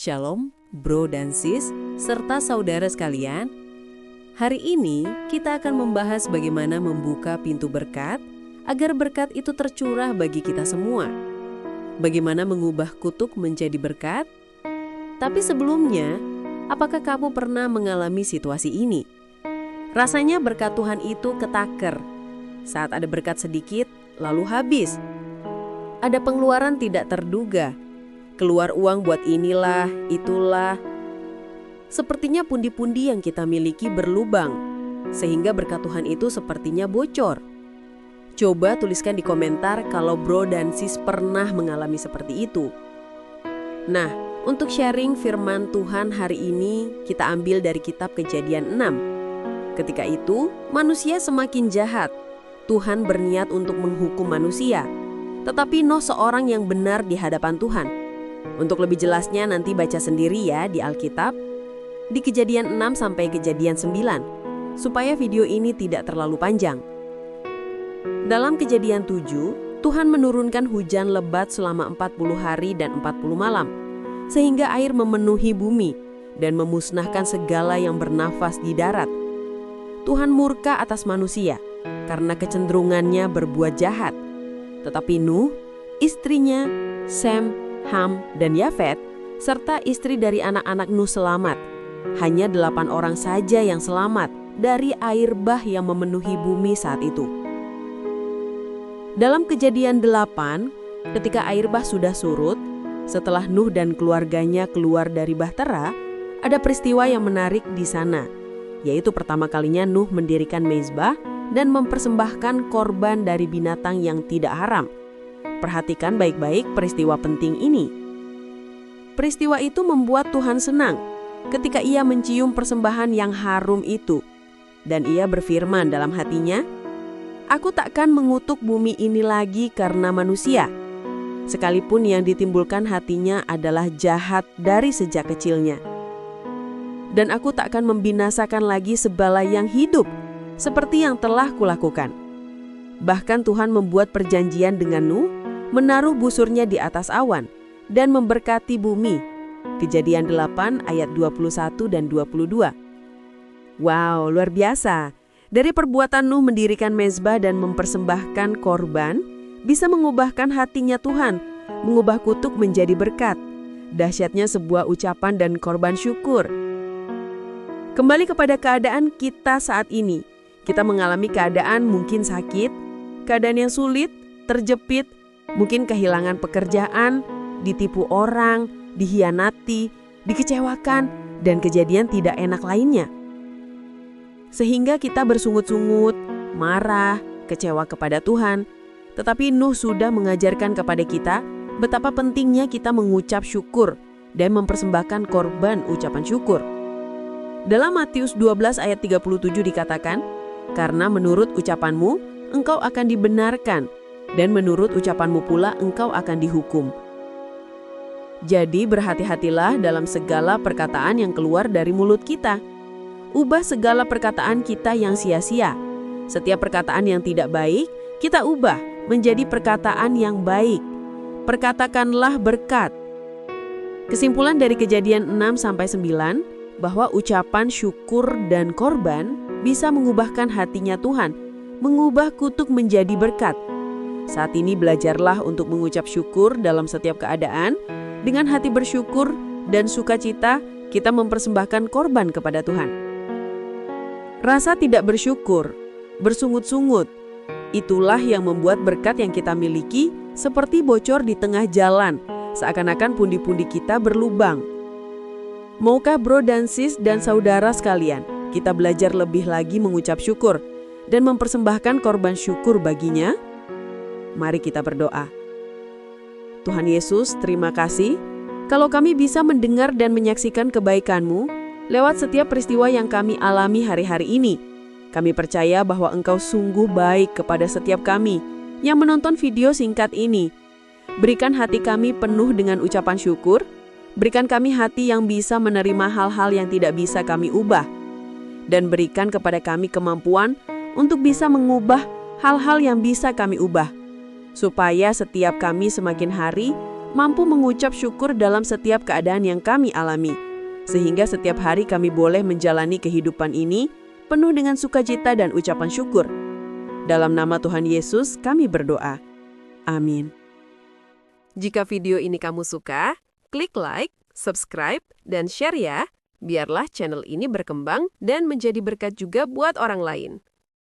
Shalom, bro dan sis, serta saudara sekalian. Hari ini kita akan membahas bagaimana membuka pintu berkat agar berkat itu tercurah bagi kita semua. Bagaimana mengubah kutuk menjadi berkat? Tapi sebelumnya, apakah kamu pernah mengalami situasi ini? Rasanya berkat Tuhan itu ketaker. Saat ada berkat sedikit, lalu habis. Ada pengeluaran tidak terduga. Keluar uang buat inilah, itulah. Sepertinya pundi-pundi yang kita miliki berlubang, sehingga berkat Tuhan itu sepertinya bocor. Coba tuliskan di komentar kalau bro dan sis pernah mengalami seperti itu. Nah, untuk sharing firman Tuhan hari ini, kita ambil dari kitab Kejadian 6. Ketika itu, manusia semakin jahat. Tuhan berniat untuk menghukum manusia. Tetapi Nuh seorang yang benar di hadapan Tuhan. Untuk lebih jelasnya nanti baca sendiri ya di Alkitab, di Kejadian 6 sampai Kejadian 9, supaya video ini tidak terlalu panjang. Dalam Kejadian 7, Tuhan menurunkan hujan lebat selama 40 hari dan 40 malam, sehingga air memenuhi bumi dan memusnahkan segala yang bernafas di darat. Tuhan murka atas manusia karena kecenderungannya berbuat jahat. Tetapi Nuh, istrinya, Sem, Ham, dan Yafet, serta istri dari anak-anak Nuh selamat. Hanya 8 orang saja yang selamat dari air bah yang memenuhi bumi saat itu. Dalam Kejadian 8, ketika air bah sudah surut, setelah Nuh dan keluarganya keluar dari bahtera, ada peristiwa yang menarik di sana, yaitu pertama kalinya Nuh mendirikan mezbah dan mempersembahkan korban dari binatang yang tidak haram. Perhatikan baik-baik peristiwa penting ini. Peristiwa itu membuat Tuhan senang ketika ia mencium persembahan yang harum itu. Dan ia berfirman dalam hatinya, "Aku takkan mengutuk bumi ini lagi karena manusia, sekalipun yang ditimbulkan hatinya adalah jahat dari sejak kecilnya. Dan aku takkan membinasakan lagi sebala yang hidup, seperti yang telah kulakukan." Bahkan Tuhan membuat perjanjian dengan Nuh, menaruh busurnya di atas awan, dan memberkati bumi. Kejadian 8 ayat 21 dan 22. Wow, luar biasa. Dari perbuatan Nuh mendirikan mezbah dan mempersembahkan korban, bisa mengubahkan hatinya Tuhan, mengubah kutuk menjadi berkat. Dahsyatnya sebuah ucapan dan korban syukur. Kembali kepada keadaan kita saat ini. Kita mengalami keadaan mungkin sakit, keadaan yang sulit, terjepit, mungkin kehilangan pekerjaan, ditipu orang, dihianati, dikecewakan, dan kejadian tidak enak lainnya. Sehingga kita bersungut-sungut, marah, kecewa kepada Tuhan. Tetapi Nuh sudah mengajarkan kepada kita betapa pentingnya kita mengucap syukur dan mempersembahkan korban ucapan syukur. Dalam Matius 12 ayat 37 dikatakan, "Karena menurut ucapanmu, engkau akan dibenarkan, dan menurut ucapanmu pula engkau akan dihukum." Jadi berhati-hatilah dalam segala perkataan yang keluar dari mulut kita. Ubah segala perkataan kita yang sia-sia. Setiap perkataan yang tidak baik, kita ubah menjadi perkataan yang baik. Perkatakanlah berkat. Kesimpulan dari Kejadian 6-9, bahwa ucapan syukur dan korban bisa mengubahkan hatinya Tuhan, mengubah kutuk menjadi berkat. Saat ini belajarlah untuk mengucap syukur dalam setiap keadaan. Dengan hati bersyukur dan sukacita, kita mempersembahkan korban kepada Tuhan. Rasa tidak bersyukur, bersungut-sungut, itulah yang membuat berkat yang kita miliki seperti bocor di tengah jalan, seakan-akan pundi-pundi kita berlubang. Maukah bro dan sis dan saudara sekalian, kita belajar lebih lagi mengucap syukur dan mempersembahkan korban syukur baginya? Mari kita berdoa. Tuhan Yesus, terima kasih kalau kami bisa mendengar dan menyaksikan kebaikan-Mu lewat setiap peristiwa yang kami alami hari-hari ini. Kami percaya bahwa Engkau sungguh baik kepada setiap kami yang menonton video singkat ini. Berikan hati kami penuh dengan ucapan syukur, berikan kami hati yang bisa menerima hal-hal yang tidak bisa kami ubah, dan berikan kepada kami kemampuan untuk bisa mengubah hal-hal yang bisa kami ubah, supaya setiap kami semakin hari mampu mengucap syukur dalam setiap keadaan yang kami alami, sehingga setiap hari kami boleh menjalani kehidupan ini penuh dengan sukacita dan ucapan syukur. Dalam nama Tuhan Yesus kami berdoa. Amin. Jika video ini kamu suka, klik like, subscribe, dan share ya. Biarlah channel ini berkembang dan menjadi berkat juga buat orang lain.